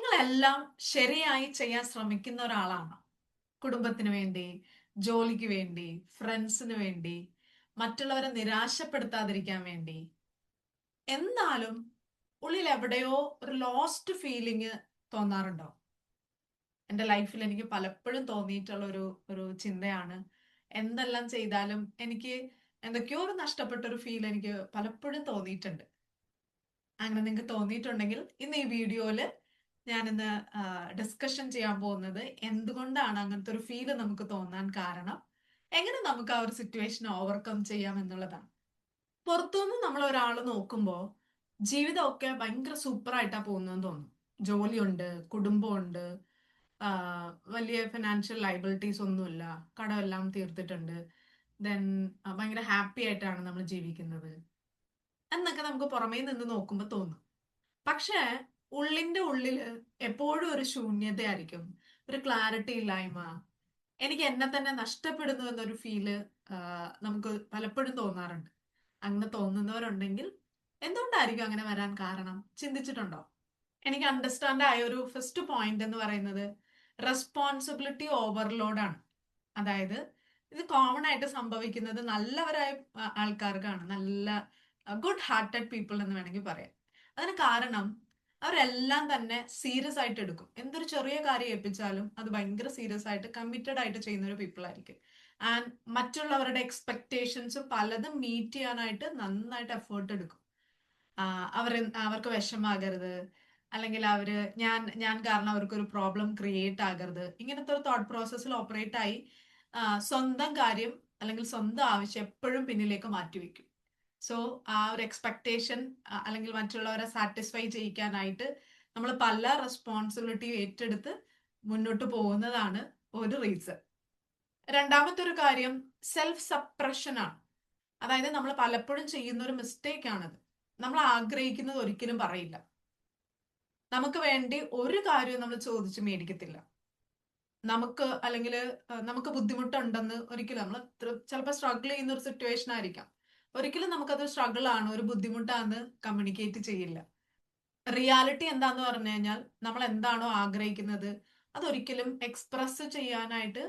നിങ്ങളെല്ലാം ശരിയായി ചെയ്യാൻ ശ്രമിക്കുന്ന ഒരാളാണ്. കുടുംബത്തിന് വേണ്ടി, ജോലിക്ക് വേണ്ടി, ഫ്രണ്ട്സിന് വേണ്ടി, മറ്റുള്ളവരെ നിരാശപ്പെടുത്താതിരിക്കാൻ വേണ്ടി. എന്നാലും ഉള്ളിൽ എവിടെയോ ഒരു ലോസ്റ്റ് ഫീലിംഗ് തോന്നാറുണ്ടോ? എൻ്റെ ലൈഫിൽ എനിക്ക് പലപ്പോഴും തോന്നിയിട്ടുള്ള ഒരു ഒരു ചിന്തയാണ്. എന്തെല്ലാം ചെയ്താലും എനിക്ക് എന്തൊക്കെയോ ഒരു നഷ്ടപ്പെട്ട ഒരു ഫീൽ എനിക്ക് പലപ്പോഴും തോന്നിയിട്ടുണ്ട്. അങ്ങനെ നിങ്ങൾക്ക് തോന്നിയിട്ടുണ്ടെങ്കിൽ ഇന്ന് ഈ വീഡിയോയില് ഞാനിന്ന് ഡിസ്കഷൻ ചെയ്യാൻ പോകുന്നത് എന്തുകൊണ്ടാണ് അങ്ങനത്തെ ഒരു ഫീല് നമുക്ക് തോന്നാൻ കാരണം, എങ്ങനെ നമുക്ക് ആ ഒരു സിറ്റുവേഷൻ ഓവർകം ചെയ്യാം എന്നുള്ളതാണ്. പുറത്തുനിന്ന് നമ്മൾ ഒരാൾ നോക്കുമ്പോൾ ജീവിതമൊക്കെ ഭയങ്കര സൂപ്പർ ആയിട്ടാ പോകുന്നതെന്ന് തോന്നും. ജോലിയുണ്ട്, കുടുംബമുണ്ട്, വലിയ ഫിനാൻഷ്യൽ ലൈബിലിറ്റീസ് ഒന്നുമില്ല, കടമെല്ലാം തീർത്തിട്ടുണ്ട്, ദെൻ ഭയങ്കര ഹാപ്പി ആയിട്ടാണ് നമ്മൾ ജീവിക്കുന്നത് എന്നൊക്കെ നമുക്ക് പുറമേ നിന്ന് നോക്കുമ്പോൾ തോന്നും. പക്ഷേ ഉള്ളിന്റെ ഉള്ളില് എപ്പോഴും ഒരു ശൂന്യതയായിരിക്കും, ഒരു ക്ലാരിറ്റി ഇല്ലായ്മ. എനിക്ക് എന്നെ തന്നെ നഷ്ടപ്പെടുന്നു എന്നൊരു ഫീല് നമുക്ക് പലപ്പോഴും തോന്നാറുണ്ട്. അങ്ങനെ തോന്നുന്നവരുണ്ടെങ്കിൽ എന്തുകൊണ്ടായിരിക്കും അങ്ങനെ വരാൻ കാരണം ചിന്തിച്ചിട്ടുണ്ടോ? എനിക്ക് അണ്ടർസ്റ്റാൻഡ് ആയ ഒരു ഫസ്റ്റ് പോയിന്റ് എന്ന് പറയുന്നത് റെസ്പോൺസിബിലിറ്റി ഓവർലോഡാണ്. അതായത് ഇത് കോമൺ ആയിട്ട് സംഭവിക്കുന്നത് നല്ലവരായ ആൾക്കാർക്കാണ്, നല്ല ഗുഡ് ഹാർട്ടഡ് പീപ്പിൾ എന്ന് വേണമെങ്കിൽ പറയാം. അതിന് കാരണം അവരെല്ലാം തന്നെ സീരിയസ് ആയിട്ട് എടുക്കും. എന്തൊരു ചെറിയ കാര്യം ഏൽപ്പിച്ചാലും അത് ഭയങ്കര സീരിയസ് ആയിട്ട് കമ്മിറ്റഡ് ആയിട്ട് ചെയ്യുന്ന ഒരു പീപ്പിൾ ആയിരിക്കും. ആൻഡ് മറ്റുള്ളവരുടെ എക്സ്പെക്ടേഷൻസ് പലതും മീറ്റ് ചെയ്യാനായിട്ട് നന്നായിട്ട് എഫേർട്ട് എടുക്കും. അവർക്ക് വിഷമാകരുത്, അല്ലെങ്കിൽ ഞാൻ കാരണം അവർക്കൊരു പ്രോബ്ലം ക്രിയേറ്റ് ആകരുത്, ഇങ്ങനത്തെ ഒരു തോട്ട് പ്രോസസ്സിൽ ഓപ്പറേറ്റ് ആയി സ്വന്തം കാര്യം അല്ലെങ്കിൽ സ്വന്തം ആവശ്യം എപ്പോഴും പിന്നിലേക്ക് മാറ്റിവെക്കും. സോ ആ ഒരു എക്സ്പെക്ടേഷൻ അല്ലെങ്കിൽ മറ്റുള്ളവരെ സാറ്റിസ്ഫൈ ചെയ്യിക്കാനായിട്ട് നമ്മൾ പല റെസ്പോൺസിബിലിറ്റി ഏറ്റെടുത്ത് മുന്നോട്ട് പോകുന്നതാണ് ഒരു റീസൺ. രണ്ടാമത്തെ ഒരു കാര്യം സെൽഫ് സപ്രഷൻ ആണ്. അതായത് നമ്മൾ പലപ്പോഴും ചെയ്യുന്ന ഒരു മിസ്റ്റേക്ക് ആണത്. നമ്മൾ ആഗ്രഹിക്കുന്നത് ഒരിക്കലും പറയില്ല. നമുക്ക് വേണ്ടി ഒരു കാര്യവും നമ്മൾ ചോദിച്ച് മേടിക്കത്തില്ല. നമുക്ക് അല്ലെങ്കിൽ നമുക്ക് ബുദ്ധിമുട്ടുണ്ടെന്ന് ഒരിക്കലും നമ്മൾ ചിലപ്പോൾ സ്ട്രഗിൾ ചെയ്യുന്ന ഒരു സിറ്റുവേഷൻ ആയിരിക്കാം, ഒരിക്കലും നമുക്കത് സ്ട്രഗിൾ ആണ്, ഒരു ബുദ്ധിമുട്ടാന്ന് കമ്മ്യൂണിക്കേറ്റ് ചെയ്യില്ല. റിയാലിറ്റി എന്താന്ന് പറഞ്ഞു കഴിഞ്ഞാൽ നമ്മൾ എന്താണോ ആഗ്രഹിക്കുന്നത് അതൊരിക്കലും എക്സ്പ്രസ് ചെയ്യാനായിട്ട്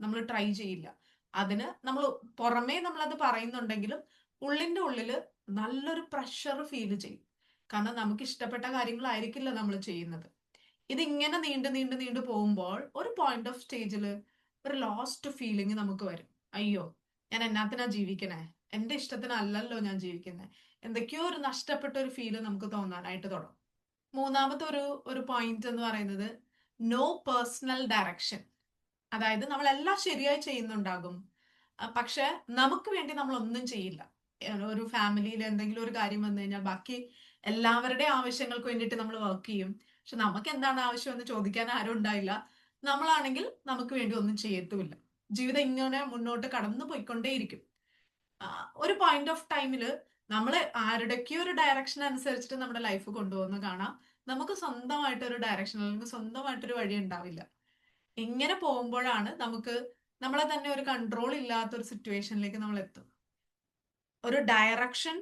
നമ്മൾ ട്രൈ ചെയ്യില്ല. അതിന് നമ്മൾ പുറമേ നമ്മളത് പറയുന്നുണ്ടെങ്കിലും ഉള്ളിന്റെ ഉള്ളില് നല്ലൊരു പ്രഷർ ഫീൽ ചെയ്യും. കാരണം നമുക്ക് ഇഷ്ടപ്പെട്ട കാര്യങ്ങളായിരിക്കില്ല നമ്മൾ ചെയ്യുന്നത്. ഇതിങ്ങനെ നീണ്ടു നീണ്ടു നീണ്ടു പോകുമ്പോൾ ഒരു പോയിന്റ് ഓഫ് സ്റ്റേജില് ഒരു ലോസ്റ്റ് ഫീലിംഗ് നമുക്ക് വരും. അയ്യോ, ഞാൻ എന്നാത്തിനാ ജീവിക്കണേ, എന്റെ ഇഷ്ടത്തിനല്ലല്ലോ ഞാൻ ജീവിക്കുന്നത്, എന്തൊക്കെയോ ഒരു നഷ്ടപ്പെട്ട ഒരു ഫീല് നമുക്ക് തോന്നാനായിട്ട് തുടങ്ങും. മൂന്നാമത്തെ ഒരു ഒരു പോയിന്റ് എന്ന് പറയുന്നത് നോ പേഴ്സണൽ ഡയറക്ഷൻ. അതായത് നമ്മൾ എല്ലാം ശരിയായി ചെയ്യുന്നുണ്ടാകും, പക്ഷെ നമുക്ക് വേണ്ടി നമ്മൾ ഒന്നും ചെയ്യില്ല. ഒരു ഫാമിലിയിൽ എന്തെങ്കിലും ഒരു കാര്യം വന്നു കഴിഞ്ഞാൽ ബാക്കി എല്ലാവരുടെയും ആവശ്യങ്ങൾക്ക് വേണ്ടിയിട്ട് നമ്മൾ വർക്ക് ചെയ്യും, പക്ഷെ നമുക്ക് എന്താണ് ആവശ്യം എന്ന് ചോദിക്കാൻ ആരും ഉണ്ടായില്ല. നമ്മളാണെങ്കിൽ നമുക്ക് വേണ്ടി ഒന്നും ചെയ്യത്തുമില്ല. ജീവിതം ഇങ്ങനെ മുന്നോട്ട് കടന്നു പോയിക്കൊണ്ടേയിരിക്കും. ഒരു പോയിന്റ് ഓഫ് ടൈമില് നമ്മൾ ആരുടെയൊക്കെ ഒരു ഡയറക്ഷൻ അനുസരിച്ചിട്ട് നമ്മുടെ ലൈഫ് കൊണ്ടുപോകുന്ന കാണാം. നമുക്ക് സ്വന്തമായിട്ടൊരു ഡയറക്ഷൻ അല്ലെങ്കിൽ സ്വന്തമായിട്ടൊരു വഴി ഉണ്ടാവില്ല. ഇങ്ങനെ പോകുമ്പോഴാണ് നമുക്ക് നമ്മളെ തന്നെ ഒരു കൺട്രോൾ ഇല്ലാത്ത ഒരു സിറ്റുവേഷനിലേക്ക് നമ്മൾ എത്തും. ഒരു ഡയറക്ഷൻ,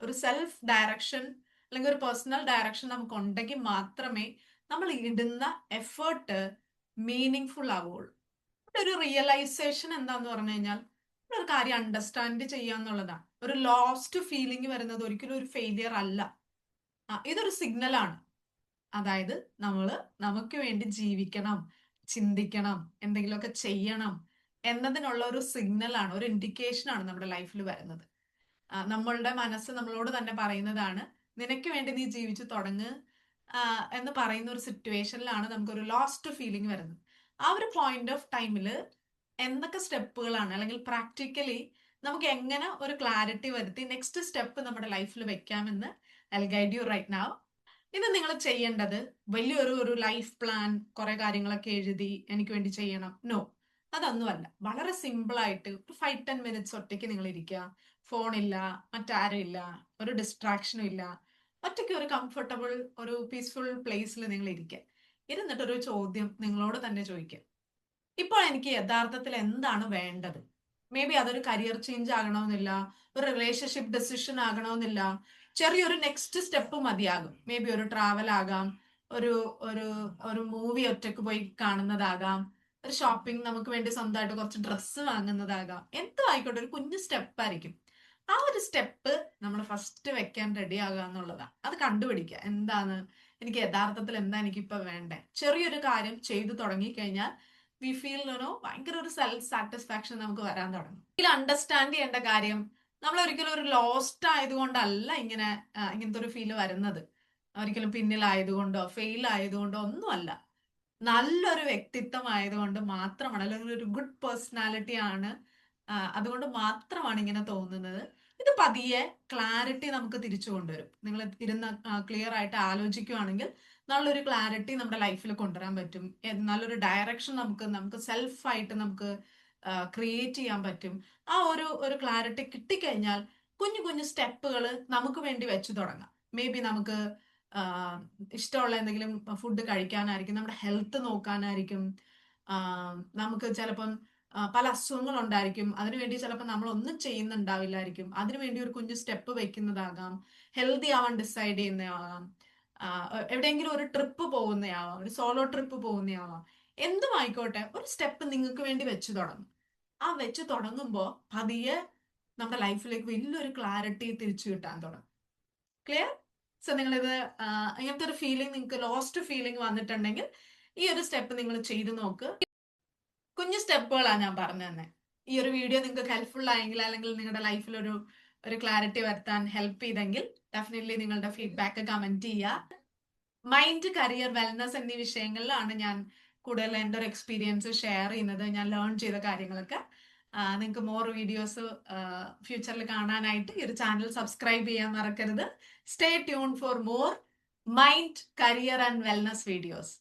ഒരു സെൽഫ് ഡയറക്ഷൻ അല്ലെങ്കിൽ ഒരു പേഴ്സണൽ ഡയറക്ഷൻ നമുക്ക് ഉണ്ടെങ്കിൽ മാത്രമേ നമ്മൾ ഇടുന്ന എഫേർട്ട് മീനിങ് ഫുൾ ആവുള്ളൂ. ഒരു റിയലൈസേഷൻ എന്താന്ന് പറഞ്ഞു കഴിഞ്ഞാൽ ഒരു കാര്യം അണ്ടർസ്റ്റാൻഡ് ചെയ്യാന്നുള്ളതാണ്. ഒരു ലോസ്റ്റ് ഫീലിംഗ് വരുന്നത് ഒരിക്കലും ഒരു ഫെയിലിയർ അല്ല, ഇതൊരു സിഗ്നൽ ആണ്. അതായത് നമുക്ക് വേണ്ടി ജീവിക്കണം, ചിന്തിക്കണം, എന്തെങ്കിലുമൊക്കെ ചെയ്യണം എന്നതിനുള്ള ഒരു സിഗ്നൽ ആണ്, ഒരു ഇൻഡിക്കേഷൻ ആണ് നമ്മുടെ ലൈഫിൽ വരുന്നത്. നമ്മളുടെ മനസ്സ് നമ്മളോട് തന്നെ പറയുന്നതാണ്, നിനക്ക് വേണ്ടി നീ ജീവിച്ചു തുടങ്ങ് എന്ന് പറയുന്ന ഒരു സിറ്റുവേഷനിലാണ് നമുക്കൊരു ലോസ്റ്റ് ഫീലിംഗ് വരുന്നത്. ആ ഒരു പോയിന്റ് ഓഫ് ടൈമില് എന്തൊക്കെ സ്റ്റെപ്പുകളാണ് അല്ലെങ്കിൽ പ്രാക്ടിക്കലി നമുക്ക് എങ്ങനെ ഒരു ക്ലാരിറ്റി വരുത്തി നെക്സ്റ്റ് സ്റ്റെപ്പ് നമ്മുടെ ലൈഫിൽ വെക്കാമെന്ന് I guide you right now. ഇത് നിങ്ങൾ ചെയ്യേണ്ടത് വലിയൊരു ലൈഫ് പ്ലാൻ, കുറെ കാര്യങ്ങളൊക്കെ എഴുതി എനിക്ക് വേണ്ടി ചെയ്യണം, നോ, അതൊന്നുമല്ല. വളരെ സിമ്പിൾ ആയിട്ട് ഒരു 5-10 മിനിറ്റ്സ് ഒറ്റയ്ക്ക് നിങ്ങൾ ഇരിക്കുക. ഫോണില്ല, മറ്റാരും ഇല്ല, ഒരു ഡിസ്ട്രാക്ഷനും ഇല്ല, ഒറ്റയ്ക്ക് ഒരു കംഫർട്ടബിൾ ഒരു പീസ്ഫുൾ പ്ലേസിൽ നിങ്ങൾ ഇരിക്കുക. ഇരുന്നിട്ടൊരു ചോദ്യം നിങ്ങളോട് തന്നെ ചോദിക്കുക, ഇപ്പോൾ എനിക്ക് യഥാർത്ഥത്തിൽ എന്താണ് വേണ്ടത്? മേ ബി അതൊരു കരിയർ ചേഞ്ച് ആകണമെന്നില്ല, ഒരു റിലേഷൻഷിപ്പ് ഡെസിഷൻ ആകണമെന്നില്ല, ചെറിയൊരു നെക്സ്റ്റ് സ്റ്റെപ്പ് മതിയാകും. മേ ബി ഒരു ട്രാവൽ ആകാം, ഒരു ഒരു ഒരു മൂവി ഒറ്റക്ക് പോയി കാണുന്നതാകാം, ഒരു ഷോപ്പിംഗ് നമുക്ക് വേണ്ടി സ്വന്തമായിട്ട് കുറച്ച് ഡ്രസ്സ് വാങ്ങുന്നതാകാം, എന്തോ ആയിക്കോട്ടെ, ഒരു കുഞ്ഞു സ്റ്റെപ്പ് ആയിരിക്കും. ആ ഒരു സ്റ്റെപ്പ് നമ്മൾ ഫസ്റ്റ് വെക്കാൻ റെഡി ആകുക എന്നുള്ളതാണ്. അത് കണ്ടുപിടിക്കുക, എന്താണ് എനിക്ക് യഥാർത്ഥത്തിൽ എന്താ എനിക്കിപ്പോ വേണ്ടേ. ചെറിയൊരു കാര്യം ചെയ്തു തുടങ്ങിക്കഴിഞ്ഞാൽ വി ഫീൽ ഭയങ്കര ഒരു സെൽഫ് സാറ്റിസ്ഫാക്ഷൻ നമുക്ക് വരാൻ തുടങ്ങും. ഇതിൽ അണ്ടർസ്റ്റാൻഡ് ചെയ്യേണ്ട കാര്യം, നമ്മൾ ഒരിക്കലും ഒരു ലോസ്റ്റ് ആയതുകൊണ്ടല്ല ഇങ്ങനത്തെ ഒരു ഫീല് വരുന്നത്. ഒരിക്കലും പിന്നിലായതുകൊണ്ടോ ഫെയിൽ ആയതുകൊണ്ടോ ഒന്നുമല്ല. നല്ലൊരു വ്യക്തിത്വം ആയതുകൊണ്ട് മാത്രമാണ്, അല്ലെങ്കിൽ ഒരു ഗുഡ് പേഴ്സണാലിറ്റി ആണ്, അതുകൊണ്ട് മാത്രമാണ് ഇങ്ങനെ തോന്നുന്നത്. ഇത് പതിയെ ക്ലാരിറ്റി നമുക്ക് തിരിച്ചു കൊണ്ടുവരും. നിങ്ങൾ ഇരുന്ന് ക്ലിയർ ആയിട്ട് ആലോചിക്കുവാണെങ്കിൽ നല്ലൊരു ക്ലാരിറ്റി നമ്മുടെ ലൈഫിൽ കൊണ്ടുവരാൻ പറ്റും. നല്ലൊരു ഡയറക്ഷൻ നമുക്ക് സെൽഫായിട്ട് നമുക്ക് ക്രിയേറ്റ് ചെയ്യാൻ പറ്റും. ആ ഒരു ക്ലാരിറ്റി കിട്ടിക്കഴിഞ്ഞാൽ കുഞ്ഞു കുഞ്ഞു സ്റ്റെപ്പുകൾ നമുക്ക് വേണ്ടി വെച്ചു തുടങ്ങാം. മേ ബി നമുക്ക് ഇഷ്ടമുള്ള എന്തെങ്കിലും ഫുഡ് കഴിക്കാനായിരിക്കും, നമ്മുടെ ഹെൽത്ത് നോക്കാനായിരിക്കും, നമുക്ക് ചിലപ്പം പല അസുഖങ്ങൾ ഉണ്ടായിരിക്കും, അതിനുവേണ്ടി ചിലപ്പോൾ നമ്മൾ ഒന്നും ചെയ്യുന്നുണ്ടാവില്ലായിരിക്കും, അതിനുവേണ്ടി ഒരു കുഞ്ഞു സ്റ്റെപ്പ് വെക്കുന്നതാകാം, ഹെൽത്തി ആവാൻ ഡിസൈഡ് ചെയ്യുന്നതാകാം, എവിടെയെങ്കിലും ഒരു ട്രിപ്പ് പോകുന്നതാവാം, ഒരു സോളോ ട്രിപ്പ് പോകുന്നതാവാം, എന്തും ആയിക്കോട്ടെ, ഒരു സ്റ്റെപ്പ് നിങ്ങൾക്ക് വേണ്ടി വെച്ചു തുടങ്ങും. ആ വെച്ച് തുടങ്ങുമ്പോൾ പതിയെ നമ്മുടെ ലൈഫിലേക്ക് വലിയൊരു ക്ലാരിറ്റി തിരിച്ചു കിട്ടാൻ തുടങ്ങും. ക്ലിയർ? സോ നിങ്ങളിത് ഇങ്ങനത്തെ ഒരു ഫീലിംഗ്, നിങ്ങൾക്ക് ലോസ്റ്റ് ഫീലിംഗ് വന്നിട്ടുണ്ടെങ്കിൽ ഈ ഒരു സ്റ്റെപ്പ് നിങ്ങൾ ചെയ്തു നോക്ക്. കുഞ്ഞു സ്റ്റെപ്പുകളാണ് ഞാൻ പറഞ്ഞു തന്നെ. ഈ ഒരു വീഡിയോ നിങ്ങൾക്ക് ഹെൽപ്ഫുൾ ആയെങ്കിൽ, അല്ലെങ്കിൽ നിങ്ങളുടെ ലൈഫിൽ ഒരു ക്ലാരിറ്റി വരുത്താൻ ഹെൽപ്പ് ചെയ്തെങ്കിൽ ഡെഫിനറ്റ്ലി നിങ്ങളുടെ ഫീഡ്ബാക്ക് കമന്റ് ചെയ്യുക. മൈൻഡ്, കരിയർ, വെൽനസ് എന്നീ വിഷയങ്ങളിലാണ് ഞാൻ കൂടുതൽ എൻ്റെ ഒരു എക്സ്പീരിയൻസ് ഷെയർ ചെയ്യുന്നത്, ഞാൻ ലേൺ ചെയ്ത കാര്യങ്ങളൊക്കെ. നിങ്ങൾക്ക് മോർ വീഡിയോസ് ഫ്യൂച്ചറിൽ കാണാനായിട്ട് ഈ ഒരു ചാനൽ സബ്സ്ക്രൈബ് ചെയ്യാൻ മറക്കരുത്. Stay tune for more mind, career and wellness videos.